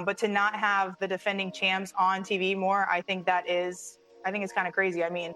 But to not have the defending champs on TV more, I think it's kind of crazy. I mean,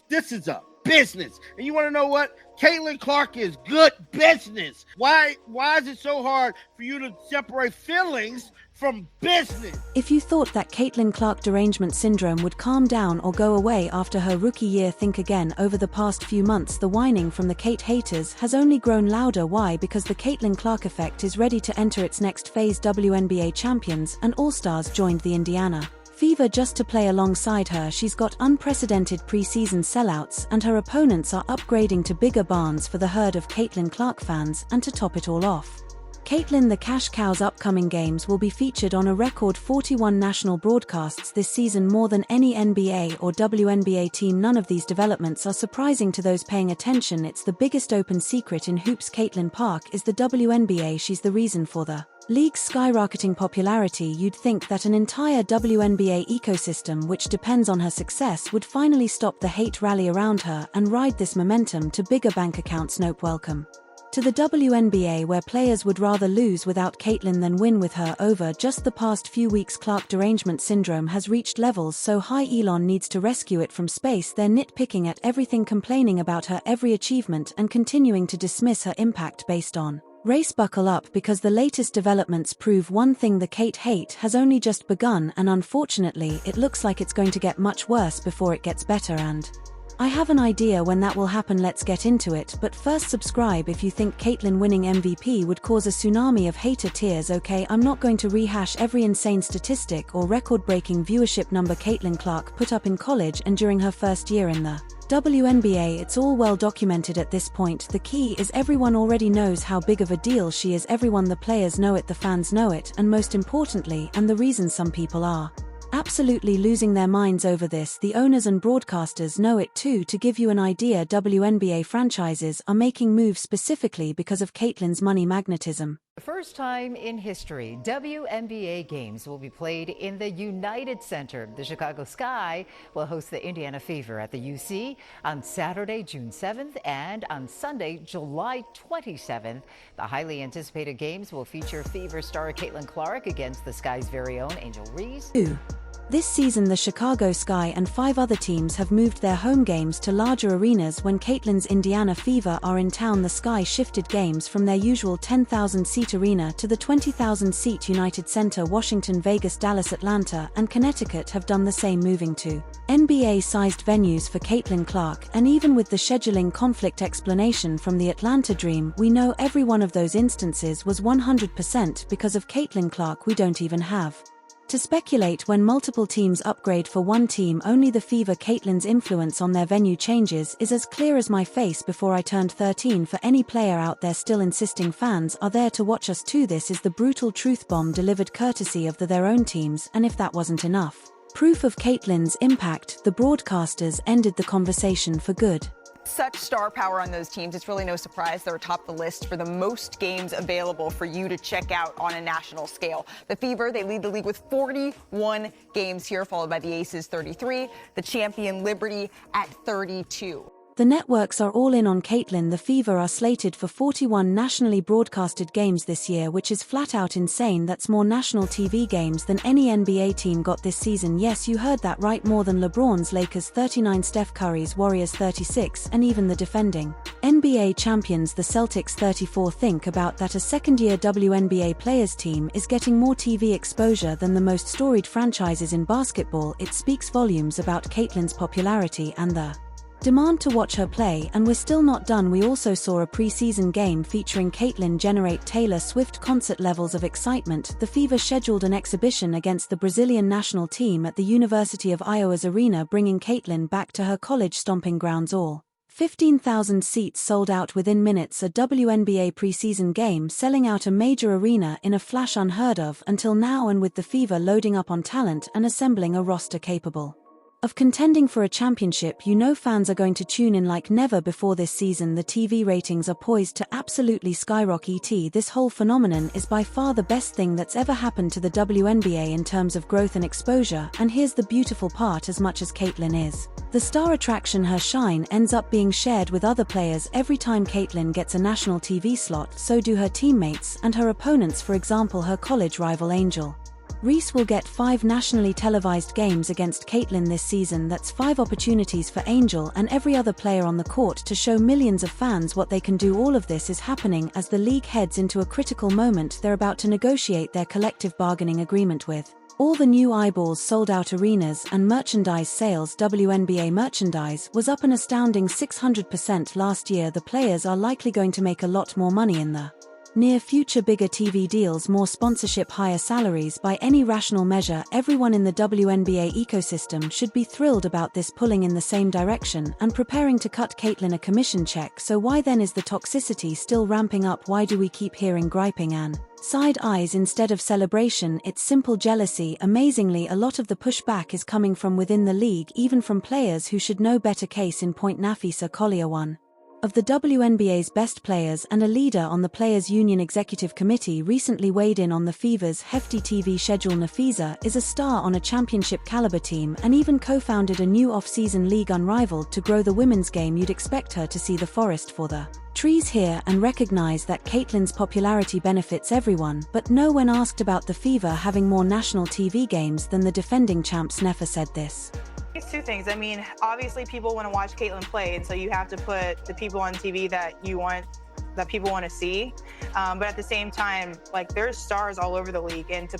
this is a business. And you want to know what? Caitlin Clark is good business. Why is it so hard for you to separate feelings from business? If you thought that Caitlin Clark derangement syndrome would calm down or go away after her rookie year, think again. Over the past few months, the whining from the Kate haters has only grown louder. Why? Because the Caitlin Clark effect is ready to enter its next phase. WNBA champions and all-stars joined the Indiana Fever just to play alongside her. She's got unprecedented preseason sellouts, and her opponents are upgrading to bigger barns for the herd of Caitlin Clark fans. And to top it all off, Caitlin the Cash Cow's upcoming games will be featured on a record 41 national broadcasts this season, more than any NBA or WNBA team. None of these developments are surprising to those paying attention. It's the biggest open secret in hoops. Caitlin Clark is the WNBA. She's the reason for the league's skyrocketing popularity. You'd think that an entire WNBA ecosystem which depends on her success would finally stop the hate rally around her and ride this momentum to bigger bank accounts. Nope, welcome to the WNBA, where players would rather lose without Caitlin than win with her. Over just the past few weeks, Clark derangement syndrome has reached levels so high Elon needs to rescue it from space. They're nitpicking at everything, complaining about her every achievement and continuing to dismiss her impact based on race. Buckle up, because the latest developments prove one thing: the Kate hate has only just begun, and unfortunately it looks like it's going to get much worse before it gets better. And I have an idea when that will happen. Let's get into it, but first subscribe if you think Caitlin winning MVP would cause a tsunami of hater tears. Okay, I'm not going to rehash every insane statistic or record-breaking viewership number Caitlin Clark put up in college and during her first year in the WNBA. It's all well documented at this point. The key is everyone already knows how big of a deal she is. Everyone, the players know it, the fans know it, and most importantly, and the reason some people are absolutely losing their minds over this, the owners and broadcasters know it too. To give you an idea, WNBA franchises are making moves specifically because of Caitlin's money magnetism. The first time in history, WNBA games will be played in the United Center. The Chicago Sky will host the Indiana Fever at the UC on Saturday, June 7th, and on Sunday, July 27th. The highly anticipated games will feature Fever star Caitlin Clark against the Sky's very own Angel Reese. This season, the Chicago Sky and 5 other teams have moved their home games to larger arenas. When Caitlin's Indiana Fever are in town, the Sky shifted games from their usual 10,000-seat arena to the 20,000-seat United Center. Washington, Vegas, Dallas, Atlanta, and Connecticut have done the same, moving to NBA-sized venues for Caitlin Clark. And even with the scheduling conflict explanation from the Atlanta Dream, we know every one of those instances was 100% because of Caitlin Clark. We don't even have to speculate when multiple teams upgrade for one team only. The Fever, Caitlin's influence on their venue changes is as clear as my face before I turned 13. For any player out there still insisting fans are there to watch us too, this is the brutal truth bomb delivered courtesy of their own teams. And if that wasn't enough proof of Caitlin's impact, the broadcasters ended the conversation for good. Such star power on those teams, it's really no surprise they're atop the list for the most games available for you to check out on a national scale. The Fever, they lead the league with 41 games here, followed by the Aces 33, the champion Liberty at 32. The networks are all in on Caitlin. The Fever are slated for 41 nationally broadcasted games this year, which is flat out insane. That's more national TV games than any NBA team got this season. Yes, you heard that right, more than LeBron's Lakers 39, Steph Curry's Warriors 36, and even the defending NBA champions, the Celtics 34. Think about that, a second-year WNBA players team is getting more TV exposure than the most storied franchises in basketball. It speaks volumes about Caitlin's popularity and the demand to watch her play. And we're still not done. We also saw a preseason game featuring Caitlin generate Taylor Swift concert levels of excitement. The Fever scheduled an exhibition against the Brazilian national team at the University of Iowa's arena, bringing Caitlin back to her college stomping grounds. All 15,000 seats sold out within minutes. A WNBA preseason game selling out a major arena in a flash, unheard of until now. And with the Fever loading up on talent and assembling a roster capable of contending for a championship, you know fans are going to tune in like never before this season. The TV ratings are poised to absolutely skyrocket. This whole phenomenon is by far the best thing that's ever happened to the WNBA in terms of growth and exposure. And here's the beautiful part: as much as Caitlin is the star attraction, her shine ends up being shared with other players. Every time Caitlin gets a national TV slot, so do her teammates and her opponents. For example, her college rival Angel Reese will get 5 nationally televised games against Caitlin this season. That's 5 opportunities for Angel and every other player on the court to show millions of fans what they can do. All of this is happening as the league heads into a critical moment. They're about to negotiate their collective bargaining agreement with all the new eyeballs, sold out arenas, and merchandise sales. WNBA merchandise was up an astounding 600% last year. The players are likely going to make a lot more money in the near future. Bigger TV deals, more sponsorship, higher salaries. By any rational measure, everyone in the WNBA ecosystem should be thrilled about this, pulling in the same direction and preparing to cut Caitlin a commission check. So why then is the toxicity still ramping up? Why do we keep hearing griping and side eyes instead of celebration? It's simple jealousy. Amazingly, a lot of the pushback is coming from within the league, even from players who should know better. Case in point, Nafisa Collier, one of the WNBA's best players and a leader on the Players Union Executive Committee, recently weighed in on the Fever's hefty TV schedule. Nafisa is a star on a championship caliber team and even co-founded a new off-season league unrivaled to grow the women's game. You'd expect her to see the forest for the trees here and recognize that Caitlin's popularity benefits everyone, but no. When asked about the Fever having more national TV games than the defending champs, Nefa said this. It's two things. I mean, obviously people want to watch Caitlin play, and so you have to put the people on TV that people want to see. But at the same time, like, there's stars all over the league, and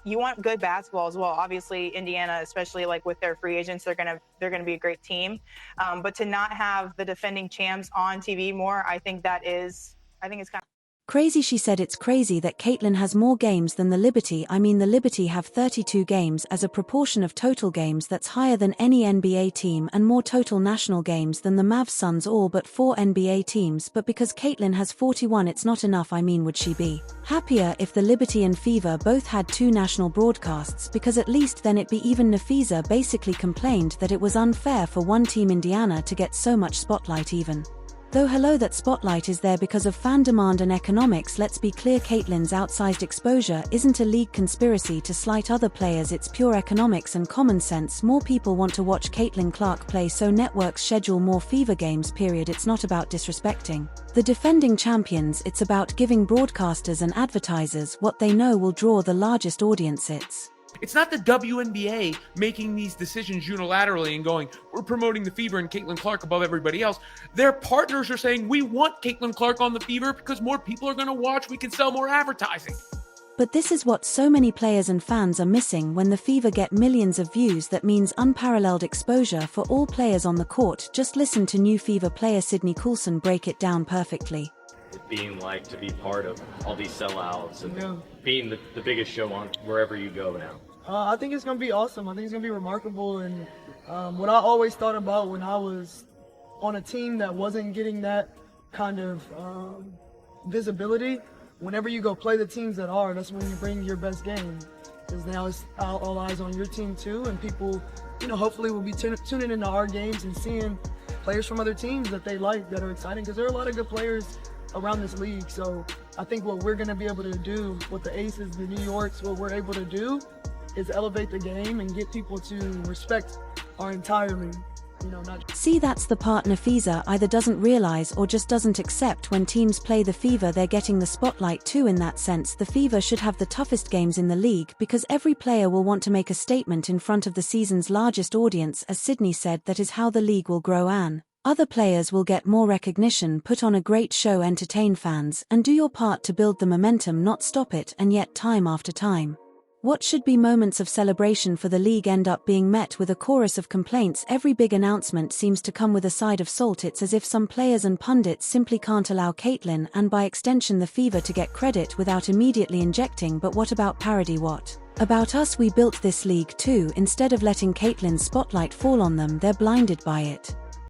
you want good basketball as well. Obviously, Indiana, especially like with their free agents, they're gonna be a great team. But to not have the defending champs on TV more, I think it's kind of Crazy. She said it's crazy that Caitlin has more games than the Liberty. I mean, the Liberty have 32 games as a proportion of total games. That's higher than any NBA team, and more total national games than the Mavs, Suns, all but 4 NBA teams. But because Caitlin has 41, it's not enough. I mean, would she be happier if the Liberty and Fever both had 2 national broadcasts? Because at least then it'd be even. Nafisa basically complained that it was unfair for one team, Indiana, to get so much spotlight, even though hello, that spotlight is there because of fan demand and economics. Let's be clear, Caitlin's outsized exposure isn't a league conspiracy to slight other players. It's pure economics and common sense. More people want to watch Caitlin Clark play, so networks schedule more Fever games, period. It's not about disrespecting the defending champions, it's about giving broadcasters and advertisers what they know will draw the largest audience. It's not the WNBA making these decisions unilaterally and going, we're promoting the Fever and Caitlin Clark above everybody else. Their partners are saying, we want Caitlin Clark on the Fever because more people are going to watch, we can sell more advertising. But this is what so many players and fans are missing. When the Fever get millions of views, that means unparalleled exposure for all players on the court. Just listen to new Fever player Sydney Coulson break it down perfectly. Being like to be part of all these sellouts and being the biggest show on wherever you go now. I think it's going to be awesome. I think it's going to be remarkable. And what I always thought about when I was on a team that wasn't getting that kind of visibility, whenever you go play the teams that are, that's when you bring your best game. Because now it's all eyes on your team too, and people, hopefully will be tuning into our games and seeing players from other teams that they like, that are exciting, because there are a lot of good players around this league. So I think what we're going to be able to do, what the Aces, the New Yorks, what we're able to do is elevate the game and get people to respect our entire league. See, that's the part Nafisa either doesn't realize or just doesn't accept. When teams play the Fever, they're getting the spotlight too. In that sense, the Fever should have the toughest games in the league because every player will want to make a statement in front of the season's largest audience. As Sydney said, that is how the league will grow, and other players will get more recognition. Put on a great show, entertain fans, and do your part to build the momentum, not stop it. And yet, time after time, what should be moments of celebration for the league end up being met with a chorus of complaints. Every big announcement seems to come with a side of salt. It's as if some players and pundits simply can't allow Caitlin, and by extension the Fever, to get credit without immediately injecting, but what about parody? What about us? We built this league too. Instead of letting Caitlin's spotlight fall on them, they're blinded by it.